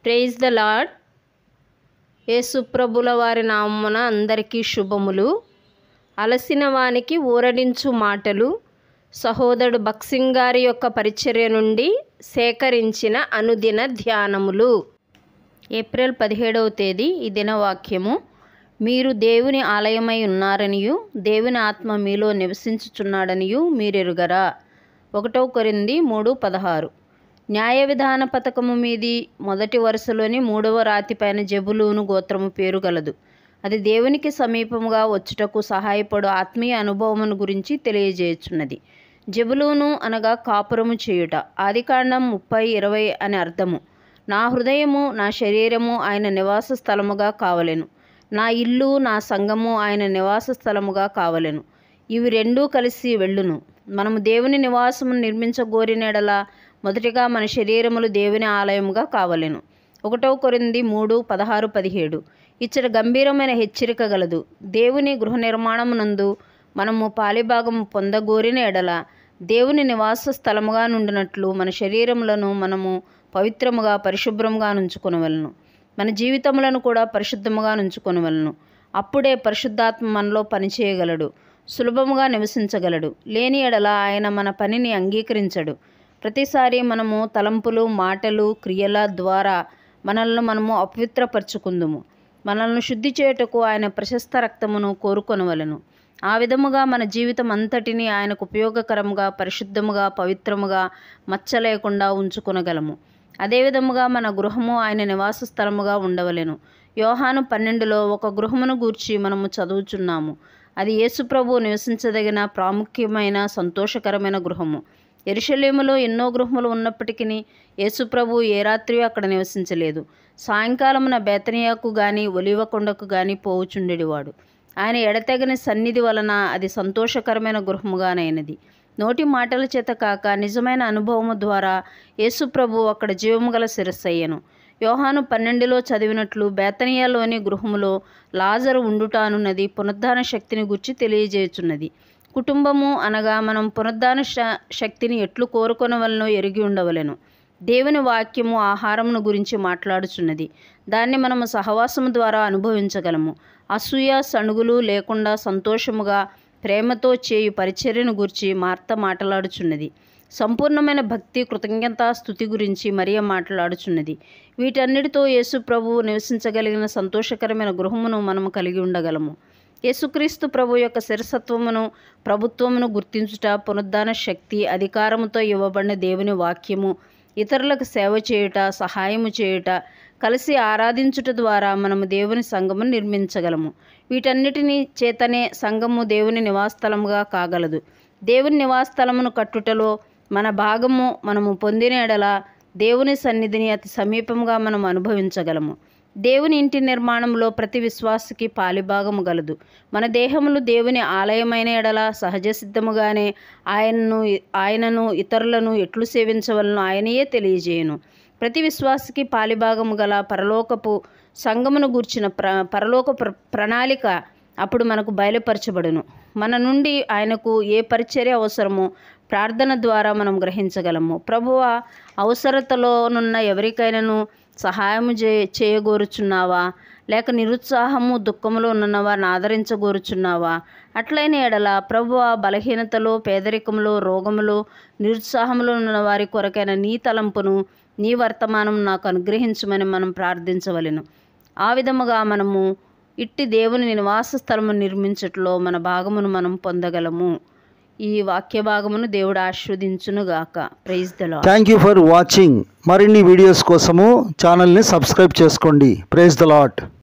Praise the lord. యేసు ప్రభుల వారి నామమున అందరికీ శుభములు. అలసిన వానికి ఊరడించు మాటలు సహోదరుడు బక్సింగ్ గారి యొక్క పరిచర్య నుండి సేకరించిన అనుదిన ధ్యానములు. ఏప్రిల్ 17వ తేదీ ఈ దినవాక్యము. మీరు దేవుని ఆలయమై ఉన్నారనియు దేవుని ఆత్మ మీలో నివసించుచున్నాడనియు మీరెరుగరా. 1 కొరింథీ 3:16. న్యాయ విధాన పథకము మీది మొదటి వరుసలోని 3వ రాతిపైన జెబులూను గోత్రము పేరు గలదు. అది దేవునికి సమీపముగా వచ్చుటకు సహాయపడు ఆత్మీయ అనుభవమును గురించి తెలియజేయుచున్నది. జెబులూను అనగా కాపురము చేయుట. ఆదికాండం 30:20 అని అర్థము. నా హృదయము నా శరీరము ఆయన నివాస స్థలముగా కావలెను. నా ఇల్లు నా సంఘము ఆయన నివాస స్థలముగా కావలెను. ఇవి రెండూ కలిసి వెళ్ళును. మనము దేవుని నివాసమును నిర్మించగోరినెడల మొదటిగా మన శరీరములు దేవుని ఆలయముగా కావలెను. 1 కొరింథీ 3:16-17. ఇచ్చట గంభీరమైన హెచ్చరిక గలదు. దేవుని గృహ నిర్మాణమునందు మనము పాలిభాగము పొందగోరిన ఎడల దేవుని నివాస స్థలముగా నుండినట్లు మన శరీరములను మనము పవిత్రముగా పరిశుభ్రముగా నుంచుకొనవలెను. మన జీవితములను కూడా పరిశుద్ధముగా నుంచుకొనవలెను. అప్పుడే పరిశుద్ధాత్మ మనలో పనిచేయగలడు, సులభముగా నివసించగలడు. లేని ఎడల ఆయన మన పనిని అంగీకరించడు. ప్రతిసారి మనము తలంపులు, మాటలు, క్రియల ద్వారా మనల్ని మనము అపవిత్రపరచుకుందుము. మనల్ని శుద్ధి చేయుటకు ఆయన ప్రశస్త రక్తమును కోరుకొనవలెను. ఆ విధముగా మన జీవితం అంతటిని ఆయనకు ఉపయోగకరముగా, పరిశుద్ధముగా, పవిత్రముగా, మచ్చ లేకుండా ఉంచుకొనగలము. అదేవిధముగా మన గృహము ఆయన నివాస స్థలముగా ఉండవలెను. యోహాను 12లో ఒక గృహమును గూర్చి మనము చదువుచున్నాము. అది యేసుప్రభు నివసించదగిన ప్రాముఖ్యమైన సంతోషకరమైన గృహము. యెరూషలేములో ఎన్నో గృహములు ఉన్నప్పటికీ యేసుప్రభు ఏ రాత్రి అక్కడ నివసించలేదు. సాయంకాలమున బేతనియాకు గాని ఒలీవ కొండకు గాని పోవుచుండెడివాడు. ఆయన ఎడతెగని సన్నిధి వలన అది సంతోషకరమైన గృహముగానైనది. నోటి మాటల చేత కాక నిజమైన అనుభవము ద్వారా యేసుప్రభు అక్కడ జీవము గల శిరస్సయ్యను. యోహాను 12లో చదివినట్లు బేతనియాలోని గృహములో లాజరు ఉండుటానున్నది పునరుద్ధాన శక్తిని గురించి తెలియజేయుచున్నది. కుటుంబము అనగా మనం పునరుద్ధాన శక్తిని ఎట్లు కోరుకొనవలనో ఎరిగి ఉండవలెను. దేవుని వాక్యము ఆహారమును గురించి మాట్లాడుచున్నది. దాన్ని మనము సహవాసము ద్వారా అనుభవించగలము. అసూయ, సణుగులు లేకుండా సంతోషముగా ప్రేమతో చేయు పరిచర్యను గురించి మార్త మాట్లాడుచున్నది. సంపూర్ణమైన భక్తి, కృతజ్ఞత, స్తుతి గురించి మరియ మాట్లాడుచున్నది. వీటన్నిటితో యేసు ప్రభువు నివసించగలిగిన సంతోషకరమైన గృహమును మనము కలిగి ఉండగలము. యేసుక్రీస్తు ప్రభు యొక్క శిరసత్వమును, ప్రభుత్వమును గుర్తించుట, పునరుద్ధాన శక్తి, అధికారముతో ఇవ్వబడిన దేవుని వాక్యము, ఇతరులకు సేవ చేయుట, సహాయము చేయుట, కలిసి ఆరాధించుట ద్వారా మనము దేవుని సంఘమును నిర్మించగలము. వీటన్నిటిని చేతనే సంఘము దేవుని నివాసస్థలముగా కాగలదు. దేవుని నివాసస్థలమును కట్టుటలో మన భాగము మనము పొందిన ఎడల దేవుని సన్నిధిని అతి సమీపంగా మనం అనుభవించగలము. దేవుని ఇంటి నిర్మాణంలో ప్రతి విశ్వాసికి పాలిభాగము గలదు. మన దేహములు దేవుని ఆలయమైన ఎడల సహజ సిద్ధముగానే ఆయనను ఇతరులను ఎట్లు సేవించవలనో ఆయనయే తెలియజేయును. ప్రతి విశ్వాసికి పాలిభాగము గల పరలోకపు సంఘమును గూర్చిన పరలోక ప్రణాళిక అప్పుడు మనకు బయలుపరచబడును. మన నుండి ఆయనకు ఏ పరిచర్య అవసరమో ప్రార్థన ద్వారా మనం గ్రహించగలము. ప్రభువా, అవసరతలోనున్న ఎవరికైనాను సహాయము చేయగోరుచున్నావా? లేక నిరుత్సాహము, దుఃఖములో ఉన్న వారిని ఆదరించగోరుచున్నావా? అట్లైన ఎడల ప్రభువా, బలహీనతలో, పేదరికంలో, రోగములో, నిరుత్సాహంలో ఉన్న వారి కొరకైన నీ తలంపును, నీ వర్తమానం నాకు అనుగ్రహించమని మనం ప్రార్థించవలెను. ఆ విధముగా మనము ఇట్టి దేవుని నివాస స్థలము నిర్మించట్లో మన భాగమును మనం పొందగలము. ఈ వాక్య భాగమును దేవుడు ఆశీర్వదించునుగాక. Praise the Lord. Thank you for watching. మరిన్ని వీడియోస్ కోసము ఛానల్ని సబ్స్క్రైబ్ చేసుకోండి. Praise the lord.